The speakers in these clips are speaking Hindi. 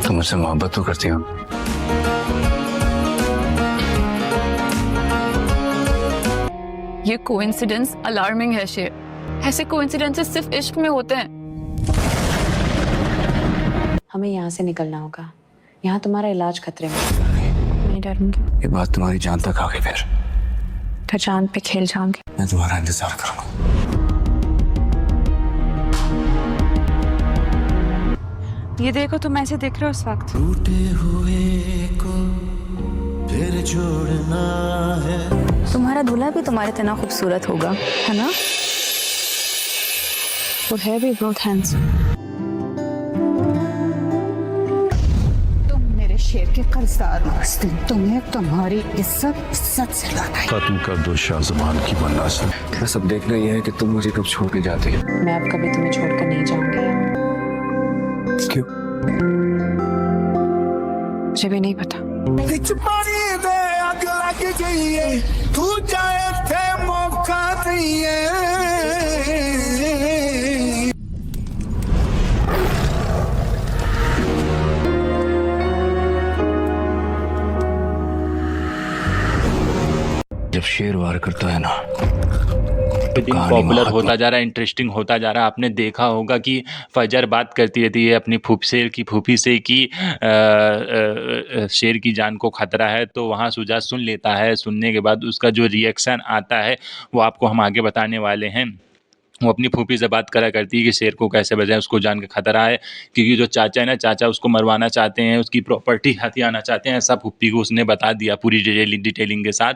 तुम मुझसे मोहब्बत तो करती हो। ये कोइंसिडेंस अलार्मिंग है शेर। ऐसे कोइंसिडेंसेस सिर्फ इश्क में होते हैं। हमें यहाँ से निकलना होगा। यहाँ तुम्हारा इलाज खतरे में। नहीं डरूंगी। ये बात तुम्हारी जान तक आ गई फिर चांद पे खेल जाऊंगी। मैं तुम्हारा इंतजार करूंगा। ये देखो, तुम ऐसे देख रहे हो इस वक्त। टूटे हुए को फिर जोड़ना है। तुम्हारा दूल्हा भी तुम्हारे तना खूबसूरत होगा, है ना? वो है भी बहुत हैंडसम। तुम मेरे शेर के कर्जदार हो। उस दिन तुम्हें तुम्हारी इज्जत से लौटाई। खत्म कर दो शाहजमान की वरना से। बस अब देखना यह है कि तुम मुझे कब छोड़ के जाती है। मैं अब कभी तुम्हें छोड़कर नहीं जाऊंगी। क्यों? मुझे भी नहीं पता। तू जाए थे मौका दिए। जब शेर वार करता है ना, दिन पॉपुलर होता जा रहा है, इंटरेस्टिंग होता जा रहा है। आपने देखा होगा कि फजर बात करती रहती है अपनी शेर की फूफी से कि शेर की जान को खतरा है, तो वहाँ सुजात सुन लेता है। सुनने के बाद उसका जो रिएक्शन आता है वो आपको हम आगे बताने वाले हैं। वो अपनी फूफी से बात करा करती है कि शेर को कैसे बचाएं, उसको जान के खतरा है, क्योंकि जो चाचा है ना, चाचा उसको मरवाना चाहते हैं, उसकी प्रॉपर्टी हथियाना चाहते हैं। ऐसा फूफी को उसने बता दिया पूरी डिटेलिंग के साथ।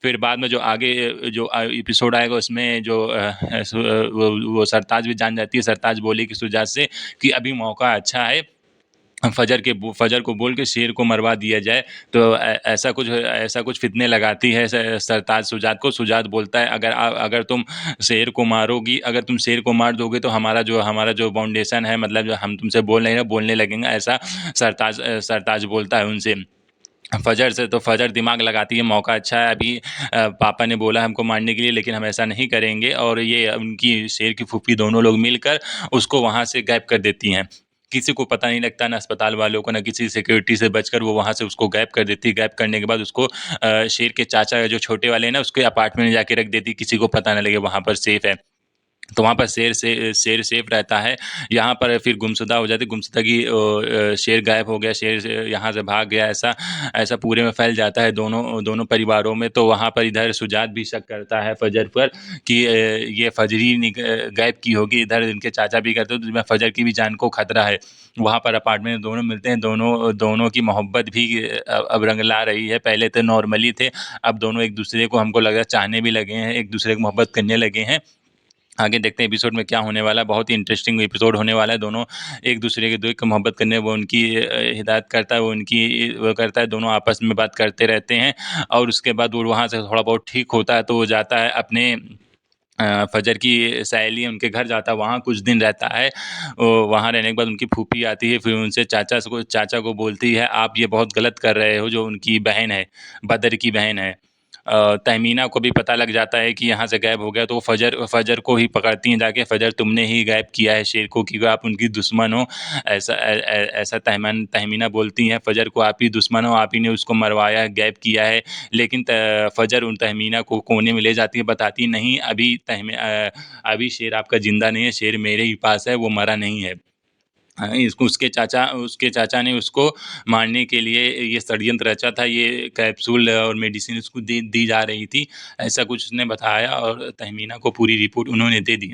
फिर बाद में जो आगे जो एपिसोड आएगा उसमें जो वो सरताज भी जान जाती है। सरताज बोली कि सुजात से कि अभी मौका अच्छा है, फजर को बोल के शेर को मरवा दिया जाए। तो ऐसा कुछ फितने लगाती है सरताज सुजात को। सुजात बोलता है अगर तुम शेर को मारोगी, अगर तुम शेर को मार दोगे तो हमारा जो फाउंडेशन है, मतलब जो हम तुमसे बोलने लगेंगे। ऐसा सरताज बोलता है उनसे फजर से। तो फजर दिमाग लगाती है, मौका अच्छा है, अभी पापा ने बोला हमको मारने के लिए, लेकिन हम ऐसा नहीं करेंगे। और ये उनकी शेर की फूफी दोनों लोग मिलकर उसको वहाँ से गायब कर देती हैं। किसी को पता नहीं लगता, ना अस्पताल वालों को, ना किसी सिक्योरिटी से बचकर वो वहाँ से उसको गायब कर देती है। गायब करने के बाद उसको शेर के चाचा जो छोटे वाले हैं ना, उसके अपार्टमेंट में जाके रख देती, किसी को पता ना लगे, वहाँ पर सेफ है। तो वहाँ पर शेर सेफ रहता है। यहाँ पर फिर गुमशुदा हो जाती, गुमशुदा की शेर गायब हो गया, शेर यहाँ से भाग गया, ऐसा पूरे में फैल जाता है दोनों परिवारों में। तो वहाँ पर इधर सुजात भी शक करता है फजर पर कि ये फजरी गायब की होगी। इधर इनके चाचा भी करते, तो इसमें फजर की भी जान को खतरा है। वहाँ पर अपार्टमेंट में दोनों मिलते हैं। दोनों की मोहब्बत भी अब रंग ला रही है। पहले तो नॉर्मली थे, अब दोनों एक दूसरे को, हमको लग रहा है, चाहने भी लगे हैं, एक दूसरे को मोहब्बत करने लगे हैं। आगे देखते हैं एपिसोड में क्या होने वाला है। बहुत ही इंटरेस्टिंग एपिसोड होने वाला है। दोनों एक दूसरे के देख मोहब्बत करने, वो उनकी हिदायत करता है, वो करता है, दोनों आपस में बात करते रहते हैं। और उसके बाद वो वहाँ से थोड़ा बहुत ठीक होता है तो वो जाता है अपने फजर की सहेली उनके घर जाता है, वहाँ कुछ दिन रहता है। वहाँ रहने के बाद उनकी फूफी आती है, फिर उनसे चाचा को बोलती है आप ये बहुत गलत कर रहे हो। जो उनकी बहन है, बदर की बहन है, तहमीना को भी पता लग जाता है कि यहाँ से गायब हो गया। तो फजर को ही पकड़ती हैं जाके, फजर तुमने ही गायब किया है शेर को, क्योंकि आप उनकी दुश्मन हो। ऐसा तहमीना बोलती हैं फजर को, आप ही दुश्मन हो, आप ही ने उसको मरवाया है, गायब किया है। लेकिन फजर उन तहमीना को कोने में ले जाती है, बताती नहीं अभी शेर आपका जिंदा नहीं है, शेर मेरे ही पास है, वो मरा नहीं है। इसको उसके चाचा ने उसको मारने के लिए ये षड्यंत्र रचा था। ये कैप्सूल और मेडिसिन उसको दी जा रही थी, ऐसा कुछ उसने बताया। और तहमीना को पूरी रिपोर्ट उन्होंने दे दी।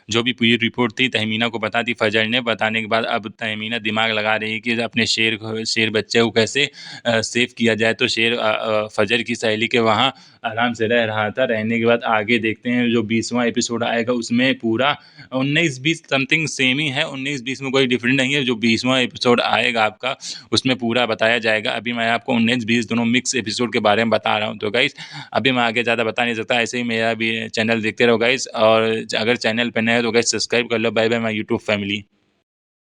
जो भी पूरी रिपोर्ट थी तहमीना को बता दी फजर ने। बताने के बाद अब तहमीना दिमाग लगा रही है कि अपने शेर बच्चे को कैसे सेव किया जाए। तो शेर फजर की सहेली के वहाँ आराम से रह रहा था। रहने के बाद आगे देखते हैं जो 20वां एपिसोड आएगा उसमें पूरा 19-20 समथिंग सेम ही है, 19-20 में कोई डिफरेंट नहीं है। जो 20वां एपिसोड आएगा आपका उसमें पूरा बताया जाएगा। अभी मैं आपको 19-20 दोनों मिक्स एपिसोड के बारे में बता रहा हूँ। तो गाइस अभी मैं आगे ज़्यादा बता नहीं सकता, ऐसे ही मेरा भी चैनल देखते रहो गाइस। और अगर चैनल पर नए हो तो गाइस सब्सक्राइब कर लो। Bye bye my YouTube family.